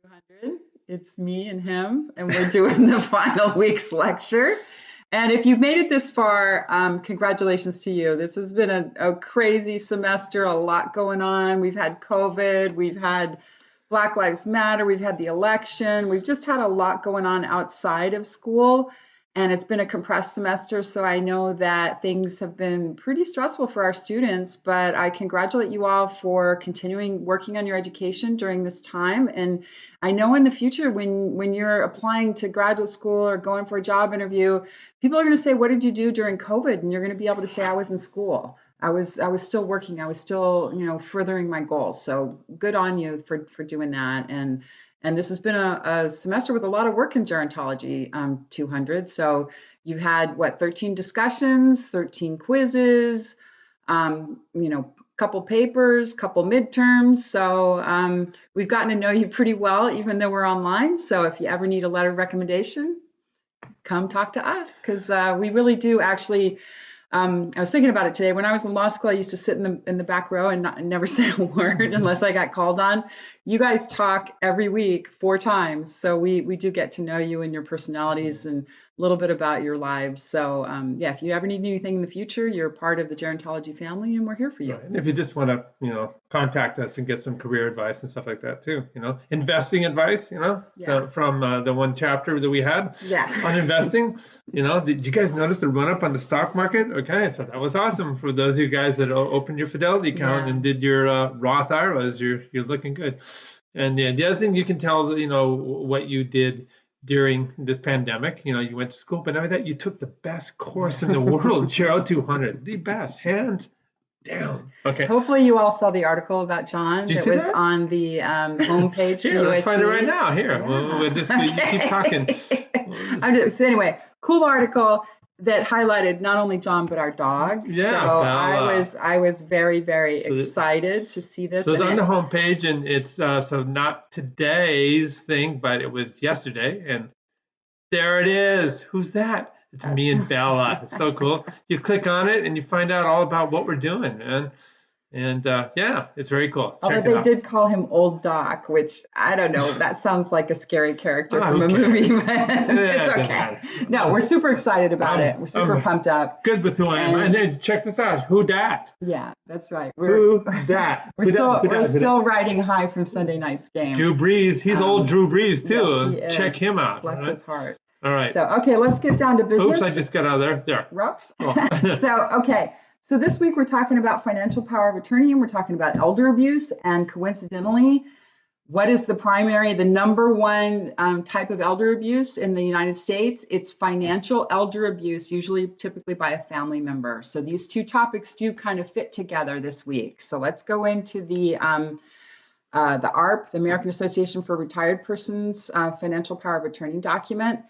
200. It's me and him, and we're doing the final week's lecture. And if you've made it this far, congratulations to you. This has been a crazy semester, a lot going on. We've had COVID, we've had Black Lives Matter, we've had the election, we've just had a lot going on outside of school. And it's been a compressed semester, so I know that things have been pretty stressful for our students, but I congratulate you all for continuing working on your education during this time. And I know in the future when you're applying to graduate school or going for a job interview, people are going to say, "What did you do during COVID?" And you're going to be able to say, "I was in school. I was still working. I was still, furthering my goals." So good on you for doing that. And this has been a semester with a lot of work in gerontology, 200. So you've had, what, 13 discussions, 13 quizzes, couple papers, couple midterms. So we've gotten to know you pretty well, even though we're online. So if you ever need a letter of recommendation, come talk to us, because we really do actually. I was thinking about it today. When I was in law school, I used to sit in the back row and never say a word unless I got called on. You guys talk every week 4 times, so we do get to know you and your personalities and a little bit about your lives. So yeah, if you ever need anything in the future, you're part of the gerontology family, and we're here for you. Right. And if you just want to, contact us and get some career advice and stuff like that too, investing advice, Yeah. So from the one chapter that we had Yeah. on investing, did you guys notice the run up on the stock market? Okay, so that was awesome for those of you guys that opened your Fidelity account Yeah. and did your Roth IRAs. You're looking good. And the other thing you can tell, what you did during this pandemic, you went to school, but now that you took the best course in the world, GERO 200, the best, hands down. Okay. Hopefully you all saw the article about John Did you that see was that? on the homepage for Here, let's find it USC. right now. Here, Yeah. we'll just you keep talking. So anyway, cool article that highlighted not only John but our dog. Yeah, so Bella. I was very, very So excited to see this. So it's And on the homepage, and it's so not today's thing, but it was yesterday, and there it is. Who's that? It's me and Bella. It's so cool. You click on it, and you find out all about what we're doing, man. And yeah, it's very cool. Although Check it they out. did call him Old Doc, which I don't know, that sounds like a scary character from who a cares? movie, but Yeah, it's it doesn't okay. matter. No, we're super excited about I'm- it. We're super I'm pumped up. Good with who I am. And then check this out. Who dat? Yeah, that's right. Who dat? We're Who dat? still Who dat? we're Who dat? still riding high from Sunday night's game. Drew Brees. He's old Drew Brees too. Yes, he is. Check him out. Bless all right? his heart. All right. So okay, let's get down to business. Oops, I just got out of there. There. Ropes. Oh. So this week we're talking about financial power of attorney, and we're talking about elder abuse. And coincidentally, what is the number one type of elder abuse in the United States? It's financial elder abuse, typically by a family member. So these two topics do kind of fit together this week. So let's go into the ARP, the American Association for Retired Persons Financial Power of Attorney document.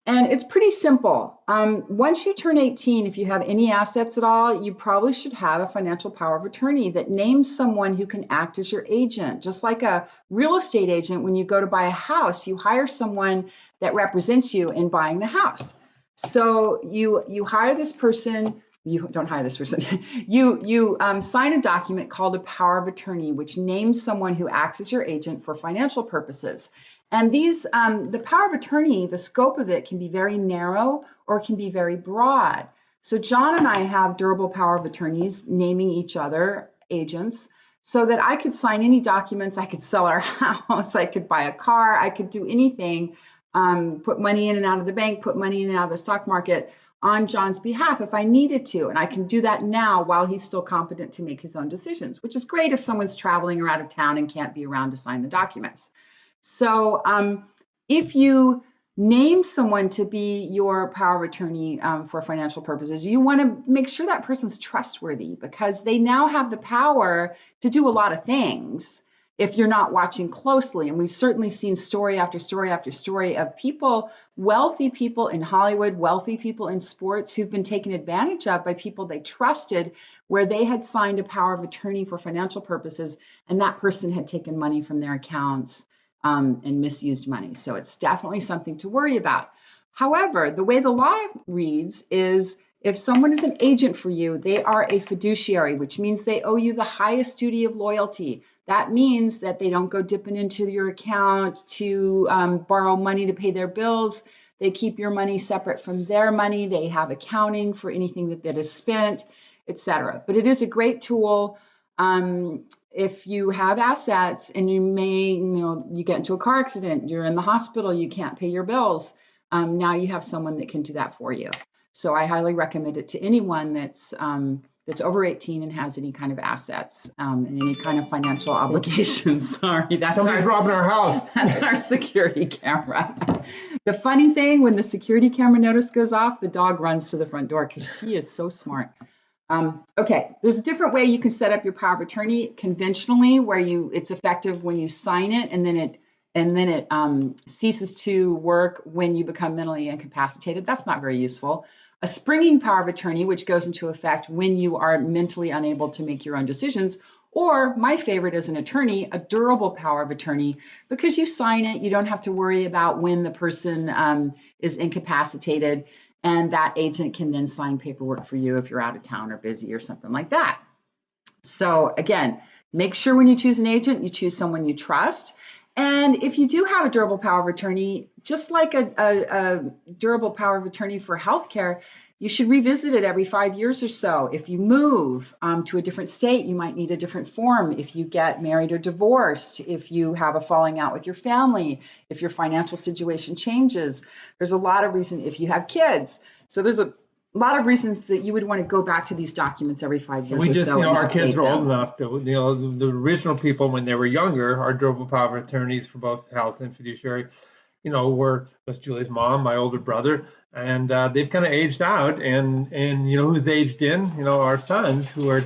And it's pretty simple. Once you turn 18, if you have any assets at all, you probably should have a financial power of attorney that names someone who can act as your agent. Just like a real estate agent, when you go to buy a house, you hire someone that represents you in buying the house. So you hire this person. You don't hire this person. You sign a document called a power of attorney, which names someone who acts as your agent for financial purposes. And the power of attorney, the scope of it can be very narrow or it can be very broad. So John and I have durable power of attorneys naming each other agents so that I could sign any documents, I could sell our house, I could buy a car, I could do anything, put money in and out of the bank, put money in and out of the stock market on John's behalf if I needed to. And I can do that now while he's still competent to make his own decisions, which is great if someone's traveling or out of town and can't be around to sign the documents. So if you name someone to be your power of attorney for financial purposes, you want to make sure that person's trustworthy, because they now have the power to do a lot of things if you're not watching closely. And we've certainly seen story after story after story of people, wealthy people in Hollywood, wealthy people in sports, who've been taken advantage of by people they trusted, where they had signed a power of attorney for financial purposes, and that person had taken money from their accounts and misused money. So it's definitely something to worry about. However, the way the law reads is If someone is an agent for you, they are a fiduciary, which means they owe you the highest duty of loyalty. That means that they don't go dipping into your account to borrow money to pay their bills. They keep your money separate from their money. They have accounting for anything that is spent, etc. But it is a great tool. If you have assets and you get into a car accident, you're in the hospital, you can't pay your bills. Now you have someone that can do that for you. So I highly recommend it to anyone that's over 18 and has any kind of assets and any kind of financial obligations. Sorry, Somebody's robbing our house. That's our security camera. The funny thing, when the security camera notice goes off, the dog runs to the front door because she is so smart. Okay, there's a different way you can set up your power of attorney conventionally, where it's effective when you sign it, and then it ceases to work when you become mentally incapacitated. That's not very useful. A springing power of attorney, which goes into effect when you are mentally unable to make your own decisions, or my favorite as an attorney, a durable power of attorney, because you sign it, you don't have to worry about when the person is incapacitated, and that agent can then sign paperwork for you if you're out of town or busy or something like that. So again, make sure when you choose an agent, you choose someone you trust. And if you do have a durable power of attorney, just like a durable power of attorney for healthcare, you should revisit it every 5 years or so. If you move to a different state, you might need a different form. If you get married or divorced, if you have a falling out with your family, if your financial situation changes, there's a lot of reasons. If you have kids, so there's a lot of reasons that you would want to go back to these documents every 5 years or so. Our kids are old enough to, the original people when they were younger, our durable power of attorneys for both health and fiduciary, was Julie's mom, my older brother, and they've kind of aged out, and who's aged in, our sons who are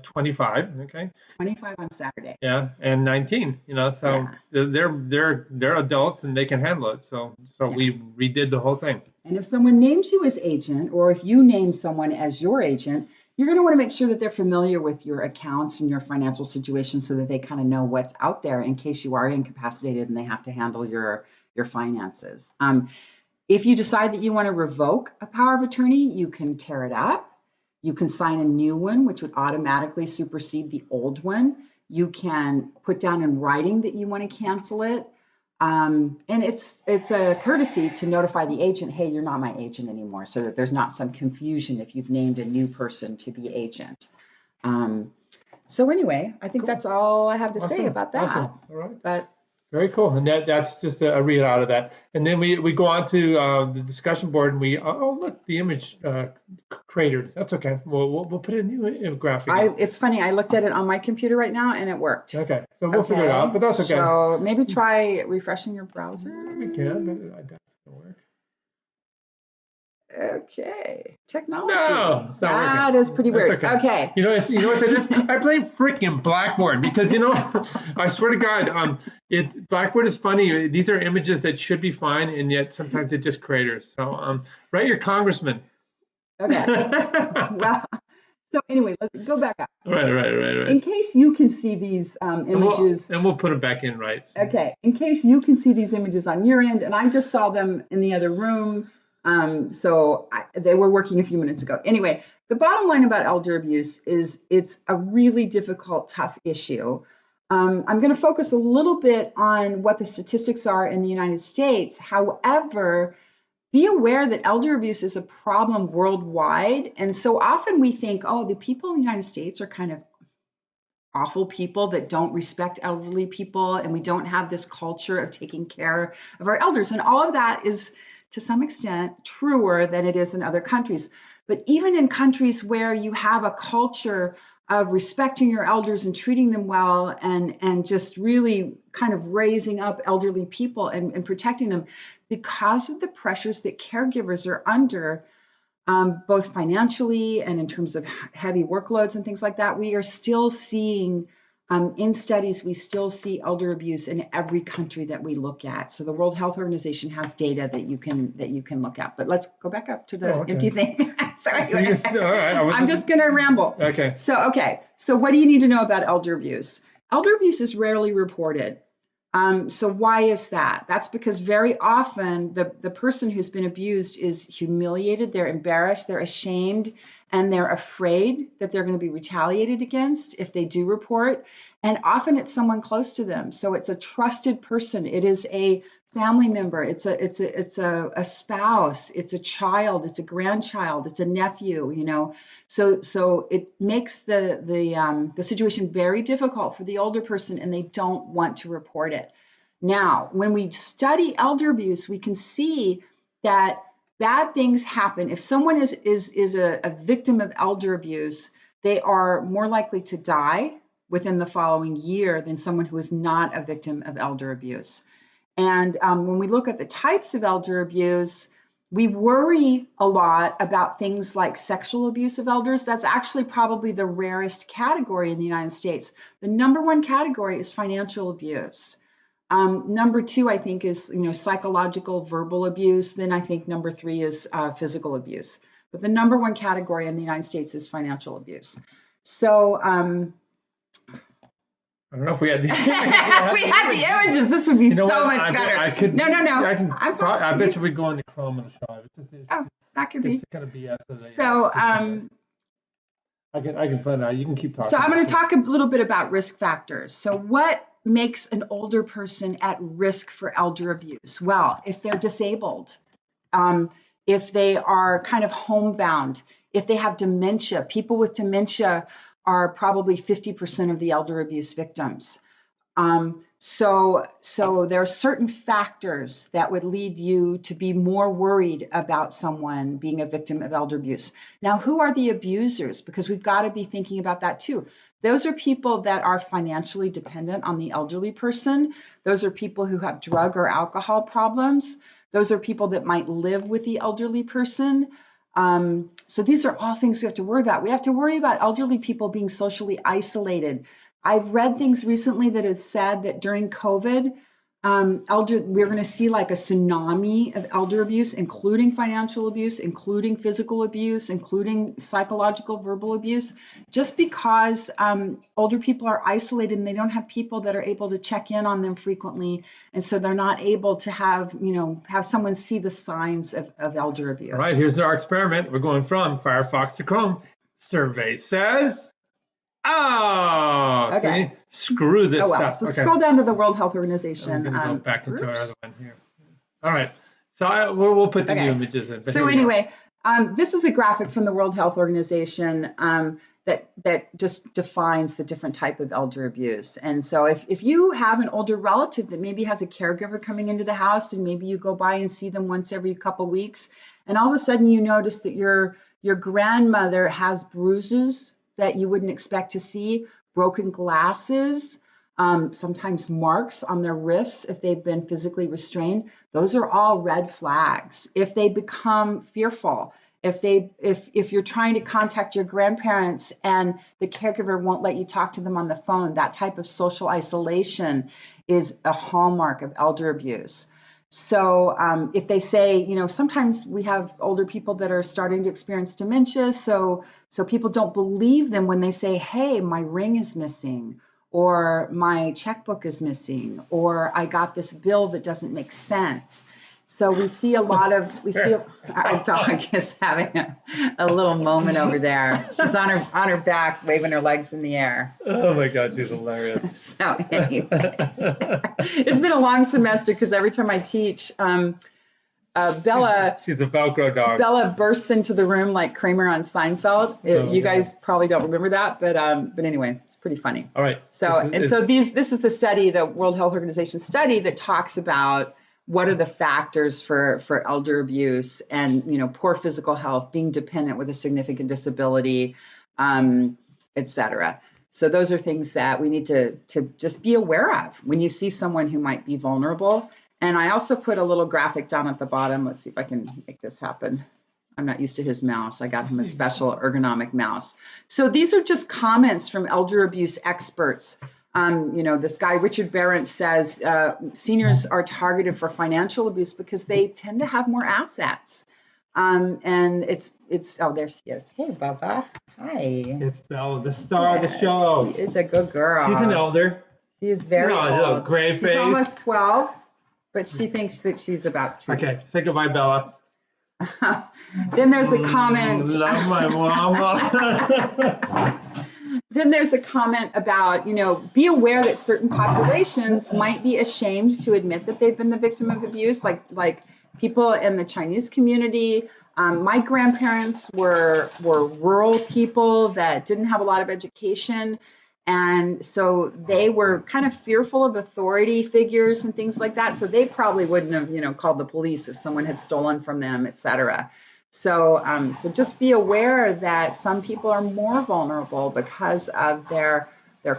25, okay, 25 on Saturday, yeah, and 19, so yeah. they're adults and they can handle it, so yeah. We redid the whole thing. And if someone names you as agent, or if you name someone as your agent, you're going to want to make sure that they're familiar with your accounts and your financial situation so that they kind of know what's out there in case you are incapacitated and they have to handle your finances. If you decide that you want to revoke a power of attorney, you can tear it up. You can sign a new one, which would automatically supersede the old one. You can put down in writing that you want to cancel it. And it's a courtesy to notify the agent, hey, you're not my agent anymore, so that there's not some confusion if you've named a new person to be agent. So anyway, I think that's all I have to say about that. Awesome. All right. But very cool. And that's just a read out of that. And then we go on to the discussion board and look, the image cratered. That's okay. We'll put a new graphic. It's funny. I looked at it on my computer right now and it worked. Okay. So we'll figure it out, but that's okay. So maybe try refreshing your browser. We can, but that's going to work. Okay, technology. No, it's not working. That is pretty weird. Okay. You know what it is? I blame freaking Blackboard because I swear to God, Blackboard is funny. These are images that should be fine, and yet sometimes it just craters. So write your congressman. Okay. Well, so anyway, let's go back up. Right. In case you can see these images. And we'll put them back in right. So. Okay. In case you can see these images on your end, and I just saw them in the other room. They were working a few minutes ago. Anyway, the bottom line about elder abuse is it's a really difficult, tough issue. I'm going to focus a little bit on what the statistics are in the United States. However, be aware that elder abuse is a problem worldwide. And so often we think, oh, the people in the United States are kind of awful people that don't respect elderly people, and we don't have this culture of taking care of our elders. And all of that is, to some extent, truer than it is in other countries. But even in countries where you have a culture of respecting your elders and treating them well and just really kind of raising up elderly people and protecting them, because of the pressures that caregivers are under, both financially and in terms of heavy workloads and things like that, we are still seeing in studies, we still see elder abuse in every country that we look at. So the World Health Organization has data that you can look at. But let's go back up to the empty thing. Sorry, I'm just going to ramble. Okay. So what do you need to know about elder abuse? Elder abuse is rarely reported. So why is that? That's because very often the person who's been abused is humiliated, they're embarrassed, they're ashamed, and they're afraid that they're going to be retaliated against if they do report. And often it's someone close to them. So it's a trusted person. It is a family member. It's a spouse. It's a child. It's a grandchild. It's a nephew. So it makes the situation very difficult for the older person, and they don't want to report it. Now, when we study elder abuse, we can see that bad things happen. If someone is a victim of elder abuse, they are more likely to die within the following year than someone who is not a victim of elder abuse. And when we look at the types of elder abuse, we worry a lot about things like sexual abuse of elders. That's actually probably the rarest category in the United States. The number one category is financial abuse. Number two, I think, is psychological verbal abuse. Then I think number three is physical abuse. But the number one category in the United States is financial abuse. So I don't know if we had the images. we had the images. This would be so much better. I could. No. I bet you we'd go on the Chrome and Shop. That could be. It's kind of BS. So I can find out. You can keep talking. So I'm going to talk a little bit about risk factors. So what makes an older person at risk for elder abuse? Well, if they're disabled, if they are kind of homebound, if they have dementia. People with dementia are probably 50% of the elder abuse victims. So there are certain factors that would lead you to be more worried about someone being a victim of elder abuse. Now, who are the abusers? Because we've got to be thinking about that too. Those are people that are financially dependent on the elderly person. Those are people who have drug or alcohol problems. Those are people that might live with the elderly person. So these are all things we have to worry about. We have to worry about elderly people being socially isolated. I've read things recently that have said that during COVID, we're going to see like a tsunami of elder abuse, including financial abuse, including physical abuse, including psychological verbal abuse, just because older people are isolated and they don't have people that are able to check in on them frequently. And so they're not able to have someone see the signs of elder abuse. All right, here's our experiment. We're going from Firefox to Chrome. Survey says... Oh, okay. See? Screw this stuff. So scroll down to the World Health Organization. We're going to go back into our other one here. All right. So we'll put the new images in. So anyway, this is a graphic from the World Health Organization that just defines the different type of elder abuse. And so if you have an older relative that maybe has a caregiver coming into the house, and maybe you go by and see them once every couple weeks, and all of a sudden you notice that your grandmother has bruises that you wouldn't expect to see, broken glasses, sometimes marks on their wrists if they've been physically restrained. Those are all red flags. If they become fearful, if you're trying to contact your grandparents and the caregiver won't let you talk to them on the phone, that type of social isolation is a hallmark of elder abuse. So if they say, sometimes we have older people that are starting to experience dementia, so people don't believe them when they say, hey, my ring is missing, or my checkbook is missing, or I got this bill that doesn't make sense. So we see our dog is having a little moment over there. She's on her back, waving her legs in the air. Oh my God, she's hilarious. So anyway, it's been a long semester because every time I teach, Bella. She's a Velcro dog. Bella bursts into the room like Kramer on Seinfeld. You guys probably don't remember that, but anyway, it's pretty funny. All right. So this is the study, the World Health Organization study that talks about what are the factors for elder abuse and poor physical health, being dependent with a significant disability, et cetera. So those are things that we need to just be aware of when you see someone who might be vulnerable. And I also put a little graphic down at the bottom. Let's see if I can make this happen. I'm not used to his mouse. I got him a special ergonomic mouse. So these are just comments from elder abuse experts. This guy, Richard Barrett, says seniors are targeted for financial abuse because they tend to have more assets. And it's there she is. Hey, Bubba. Hi. It's Bella, the star of the show. She is a good girl. She's an elder. She is very Oh, she's a old. gray She's face. almost 12, but she thinks that she's about 2. Okay, say goodbye, Bella. Then there's a comment. Love my mama. Then there's a comment about, be aware that certain populations might be ashamed to admit that they've been the victim of abuse, like people in the Chinese community. My grandparents were rural people that didn't have a lot of education. And so they were kind of fearful of authority figures and things like that. So they probably wouldn't have, called the police if someone had stolen from them, et cetera. So, so just be aware that some people are more vulnerable because of their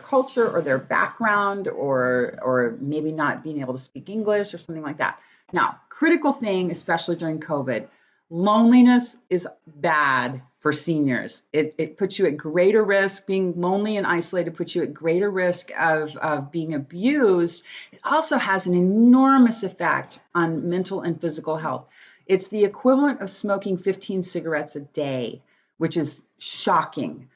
culture or their background, or maybe not being able to speak English or something like that. Now, critical thing, especially during COVID, loneliness is bad for seniors. It puts you at greater risk. Being lonely and isolated puts you at greater risk of being abused. It also has an enormous effect on mental and physical health. It's the equivalent of smoking 15 cigarettes a day, which is shocking.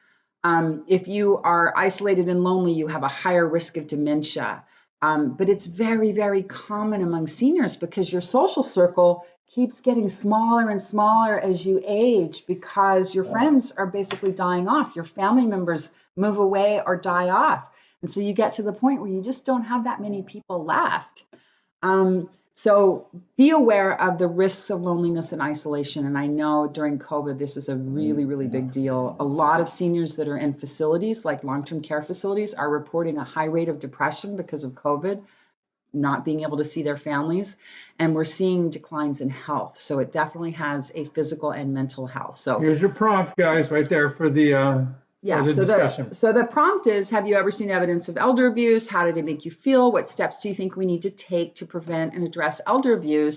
If you are isolated and lonely, you have a higher risk of dementia. But it's very, very common among seniors because your social circle keeps getting smaller and smaller as you age because your friends are basically dying off. Your family members move away or die off. And so you get to the point where you just don't have that many people left. So be aware of the risks of loneliness and isolation. And I know during COVID, this is a really, really big deal. A lot of seniors that are in facilities, like long-term care facilities, are reporting a high rate of depression because of COVID, not being able to see their families. And we're seeing declines in health. So it definitely has a physical and mental health. So Here's your prompt, guys, right there for the discussion. So the prompt is, have you ever seen evidence of elder abuse? How did it make you feel? What steps do you think we need to take to prevent and address elder abuse,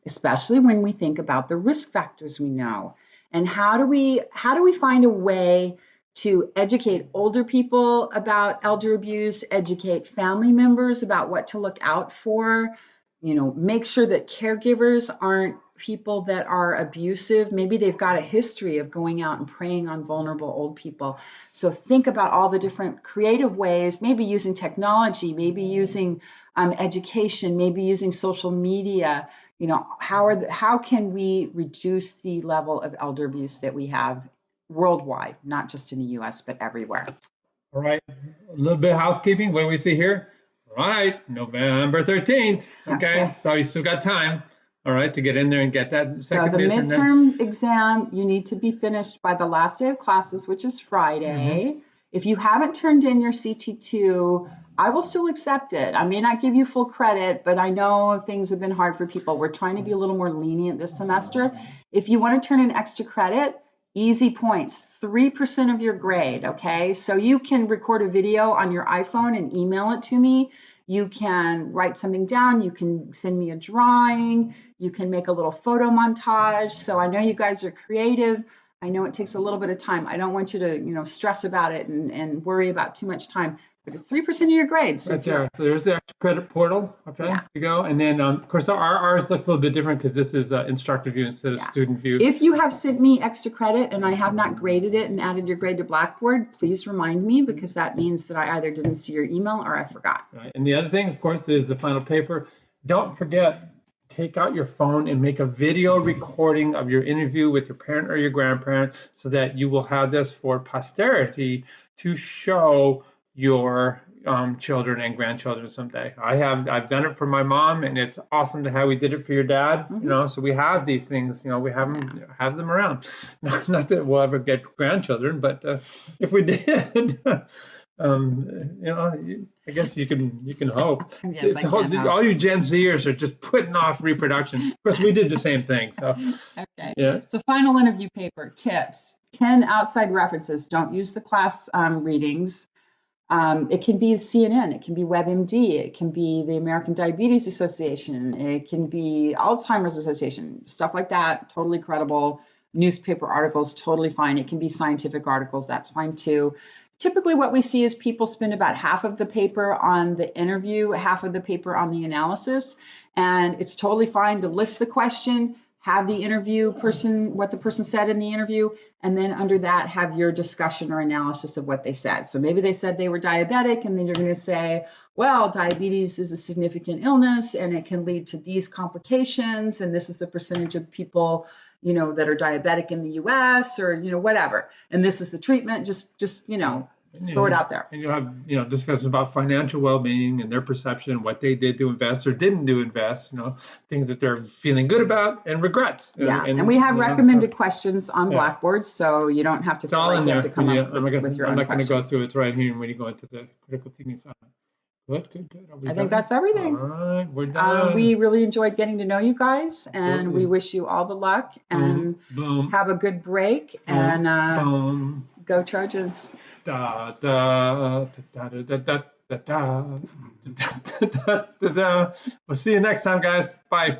especially when we think about the risk factors we know? And how do we find a way to educate older people about elder abuse, educate family members about what to look out for, make sure that caregivers aren't people that are abusive. Maybe they've got a history of going out and preying on vulnerable old people. So think about all the different creative ways, maybe using technology, maybe using education, maybe using social media. How can we reduce the level of elder abuse that we have worldwide, not just in the US, but everywhere? All right, a little bit of housekeeping. What do we see here? All right, November 13th. Okay, so you still got time. All right, to get in there and get that second So the midterm. midterm exam, you need to be finished by the last day of classes, which is Friday. If you haven't turned in your CT2, I will still accept it. I may not give you full credit, but I know things have been hard for people. We're trying to be a little more lenient this semester. If you want to turn in extra credit, easy points, 3% of your grade, okay? So you can record a video on your iPhone and email it to me. You can write something down. You can send me a drawing. You can make a little photo montage. So I know you guys are creative. I know it takes a little bit of time. I don't want you to, stress about it and worry about too much time. But it's 3% of your grades. So right there. So there's the extra credit portal. Okay, Yeah. to go. And then, of course, ours looks a little bit different because this is instructor view instead of student view. If you have sent me extra credit and I have not graded it and added your grade to Blackboard, please remind me, because that means that I either didn't see your email or I forgot. Right. And the other thing, of course, is the final paper. Don't forget, take out your phone and make a video recording of your interview with your parent or your grandparent so that you will have this for posterity to show your children and grandchildren someday. I've done it for my mom, and it's awesome to how we did it for your dad. So we have these things. We have them around. Not that we'll ever get grandchildren, but if we did. I guess you can hope. Yes, All you Gen Zers are just putting off reproduction. Of course, we did the same thing. So okay. Yeah. So final interview paper tips: 10 outside references. Don't use the class readings. It can be CNN, it can be WebMD, it can be the American Diabetes Association, it can be Alzheimer's Association, stuff like that. Totally credible. Newspaper articles, totally fine. It can be scientific articles, that's fine too. Typically what we see is people spend about half of the paper on the interview, half of the paper on the analysis. And it's totally fine to list the question, have the interview person, what the person said in the interview, and then under that have your discussion or analysis of what they said. So maybe they said they were diabetic, and then you're going to say, well, diabetes is a significant illness and it can lead to these complications, and this is the percentage of people, you know, that are diabetic in the US, or, you know, whatever. And this is the treatment, just, you know, throw it out there. And you'll have, you know, discussions about financial well-being and their perception, what they did to invest or didn't do invest, you know, things that they're feeling good about and regrets. Yeah, and we have you know, recommended so questions on Yeah. Blackboard, so you don't have to it's feel all like in you have there. to come When you, up I'm with your own not going to go questions. through it. It's right here when you go into the critical thinking side. Good. Are we I think done? that's everything. All right, we're done. We really enjoyed getting to know you guys, and Absolutely. we wish you all the luck, and Boom. have a good break, and Boom. go Trojans. Da da da da da da da da da da da da. We'll see you next time, guys. Bye.